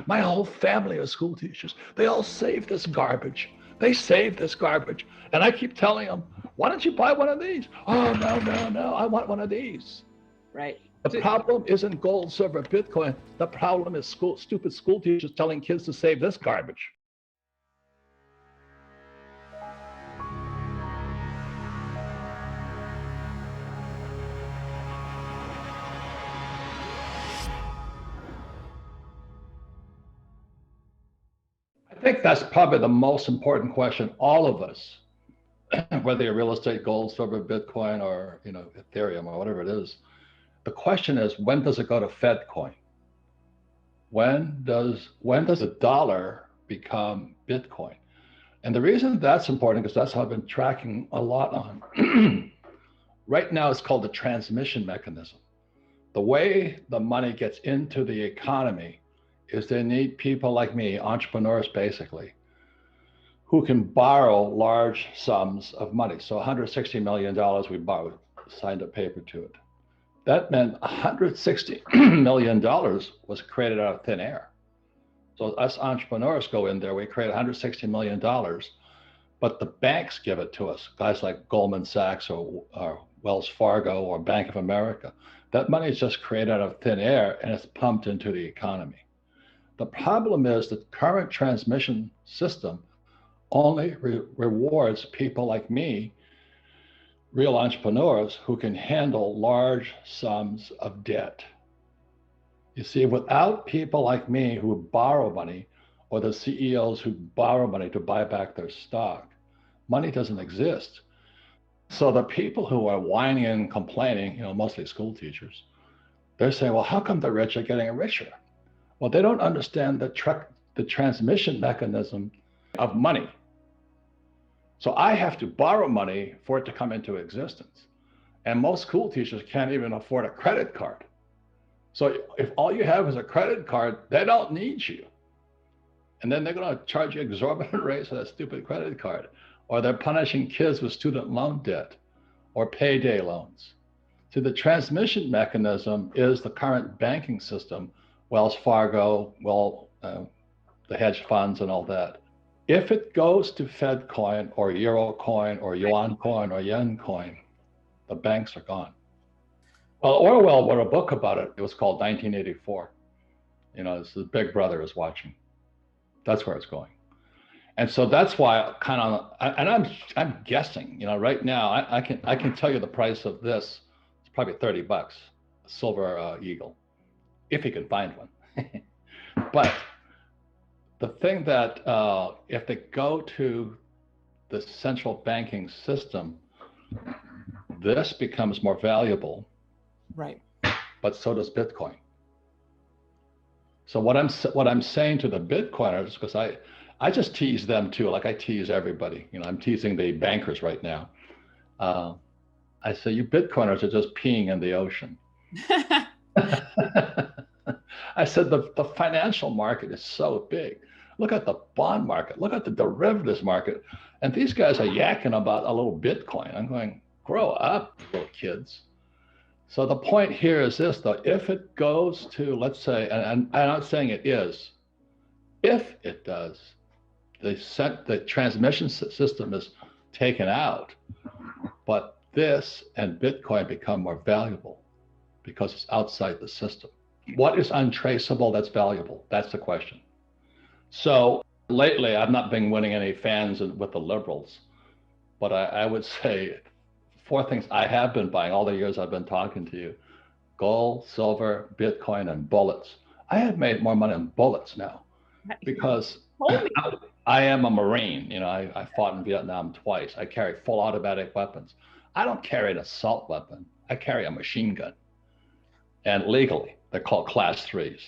My whole family are school teachers. They all save this garbage. They save this garbage. And I keep telling them, why don't you buy one of these? Oh, no, no, no, I want one of these. Right. The problem isn't gold, silver, Bitcoin. The problem is stupid school teachers telling kids to save this garbage. I think that's probably the most important question all of us, whether you're real estate, gold, silver, Bitcoin, or Ethereum or whatever it is. The question is, when does it go to Fed coin? When does the dollar become Bitcoin? And the reason that's important, because that's how I've been tracking a lot on. Right now, it's called the transmission mechanism. The way the money gets into the economy is they need people like me, entrepreneurs basically, who can borrow large sums of money. So $160 million we borrowed, signed a paper to it. That meant $160 million was created out of thin air. So us entrepreneurs go in there, we create $160 million, but the banks give it to us, guys like Goldman Sachs or Wells Fargo or Bank of America. That money is just created out of thin air and it's pumped into the economy. The problem is that current transmission system only rewards people like me, real entrepreneurs who can handle large sums of debt. You see, without people like me who borrow money, or the CEOs who borrow money to buy back their stock, money doesn't exist. So the people who are whining and complaining, mostly school teachers, they're saying, well, how come the rich are getting richer? Well, they don't understand the transmission mechanism of money. So I have to borrow money for it to come into existence. And most school teachers can't even afford a credit card. So if all you have is a credit card, they don't need you. And then they're going to charge you exorbitant rates for that stupid credit card. Or they're punishing kids with student loan debt or payday loans. So the transmission mechanism is the current banking system, Wells Fargo, the hedge funds and all that. If it goes to Fed coin or Euro coin or Yuan coin or Yen coin, the banks are gone. Well, Orwell wrote a book about it. It was called 1984. It's the Big Brother is watching. That's where it's going. And so that's why I'm guessing, right now, I can tell you the price of this. It's probably $30, a silver eagle, if you can find one. But the thing that if they go to the central banking system, this becomes more valuable. Right. But so does Bitcoin. So what I'm saying to the Bitcoiners, because I just tease them too, like I tease everybody. I'm teasing the bankers right now. I say, you Bitcoiners are just peeing in the ocean. I said, the financial market is so big. Look at the bond market. Look at the derivatives market. And these guys are yakking about a little Bitcoin. I'm going, grow up, little kids. So the point here is this, though. If it goes to, let's say, and I'm not saying it is, if it does, the transmission system is taken out, but this and Bitcoin become more valuable because it's outside the system. What is untraceable that's valuable? That's the question. So lately, I've not been winning any fans with the liberals, but I would say 4 things I have been buying all the years I've been talking to you: gold, silver, Bitcoin, and bullets. I have made more money on bullets now because I am a Marine. I fought in Vietnam twice. I carry full automatic weapons. I don't carry an assault weapon. I carry a machine gun. And legally, they're called class 3s.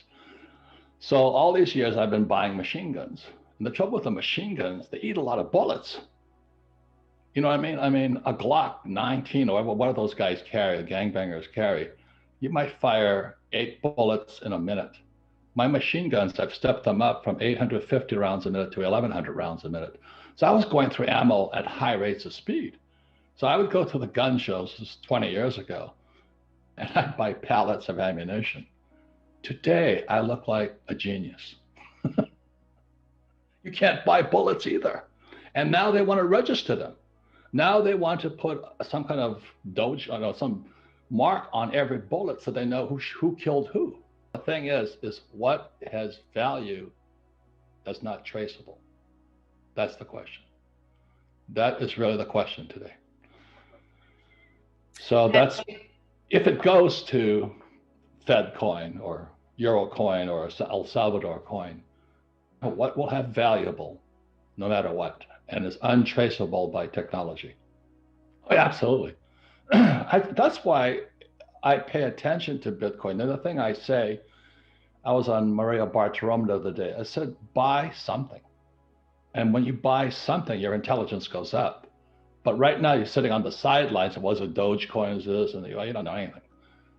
So all these years I've been buying machine guns. And the trouble with the machine guns, they eat a lot of bullets. You know what I mean? I mean, a Glock 19 or what do those guys carry, the gangbangers carry, you might fire 8 bullets in a minute. My machine guns, I've stepped them up from 850 rounds a minute to 1,100 rounds a minute. So I was going through ammo at high rates of speed. So I would go to the gun shows, this was 20 years ago, and I'd buy pallets of ammunition. Today, I look like a genius. You can't buy bullets either. And now they want to register them. Now they want to put some kind of doge, some mark on every bullet so they know who killed who. The thing is what has value that's not traceable. That's the question. That is really the question today. So that's, if it goes to Fed coin or Euro coin or El Salvador coin, what will have valuable no matter what and is untraceable by technology? Oh, yeah, absolutely. That's why I pay attention to Bitcoin. The other thing I say, I was on Maria Bartiromo the other day. I said, buy something. And when you buy something, your intelligence goes up. But right now you're sitting on the sidelines. And what's a Dogecoin is this? And you don't know anything.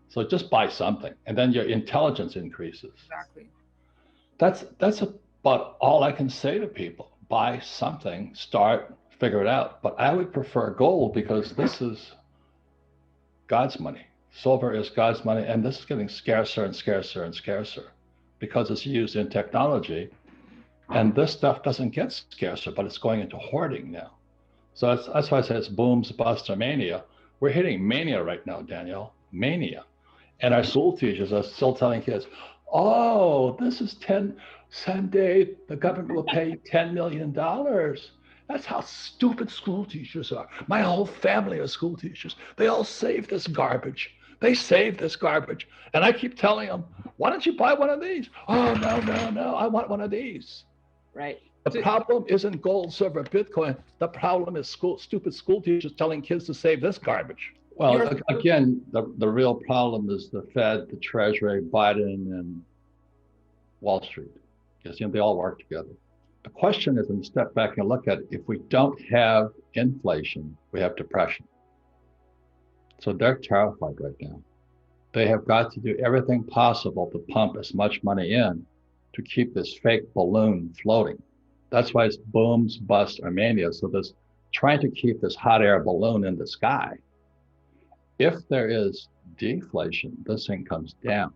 So just buy something. And then your intelligence increases. Exactly. That's about all I can say to people. Buy something, start, figure it out. But I would prefer gold because this is God's money. Silver is God's money. And this is getting scarcer and scarcer and scarcer because it's used in technology. And this stuff doesn't get scarcer, but it's going into hoarding now. So that's why I say it's booms, busts, or mania. We're hitting mania right now, Danielle, mania. And our school teachers are still telling kids, oh, this is someday the government will pay $10 million. That's how stupid school teachers are. My whole family are school teachers. They all save this garbage. They save this garbage. And I keep telling them, why don't you buy one of these? Oh, no, I want one of these. Right. The problem isn't gold, silver, Bitcoin. The problem is stupid school teachers telling kids to save this garbage. Well, again, the real problem is the Fed, the Treasury, Biden, and Wall Street. Because they all work together. The question is, when you step back and look at it, if we don't have inflation, we have depression. So they're terrified right now. They have got to do everything possible to pump as much money in to keep this fake balloon floating. That's why it's booms, busts, or mania. So there's trying to keep this hot air balloon in the sky. If there is deflation, this thing comes down.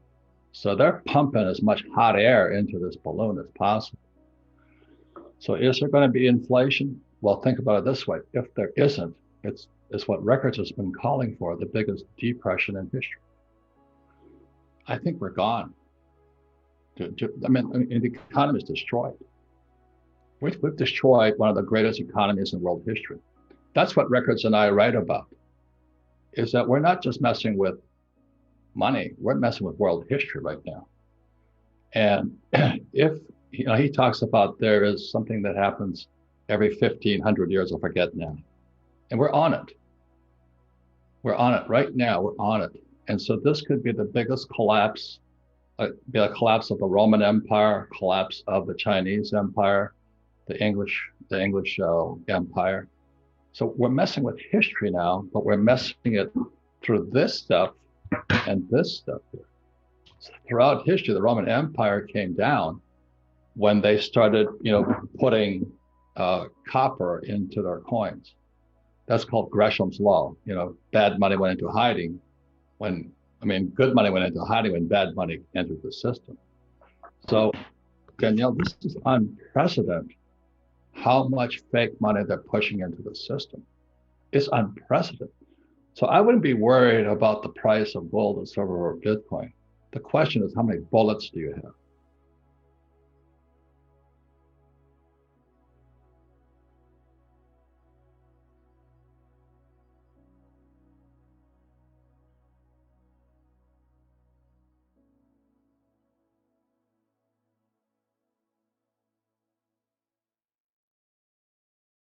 So they're pumping as much hot air into this balloon as possible. So is there going to be inflation? Well, think about it this way. If there isn't, it's what records has been calling for, the biggest depression in history. I think we're gone. I mean, the economy is destroyed. We've destroyed one of the greatest economies in world history. That's what records and I write about, is that we're not just messing with money, we're messing with world history right now. And if, he talks about there is something that happens every 1,500 years, I forget now. And we're on it. We're on it right now, we're on it. And so this could be the biggest collapse, be a collapse of the Roman Empire, collapse of the Chinese Empire, the English Empire. So we're messing with history now, but we're messing it through this stuff and this stuff here. So throughout history, the Roman Empire came down when they started, putting copper into their coins. That's called Gresham's law. Bad money went into hiding good money went into hiding when bad money entered the system. So, Danielle, this is unprecedented. How much fake money they're pushing into the system. It's unprecedented. So I wouldn't be worried about the price of gold or silver or Bitcoin. The question is, how many bullets do you have?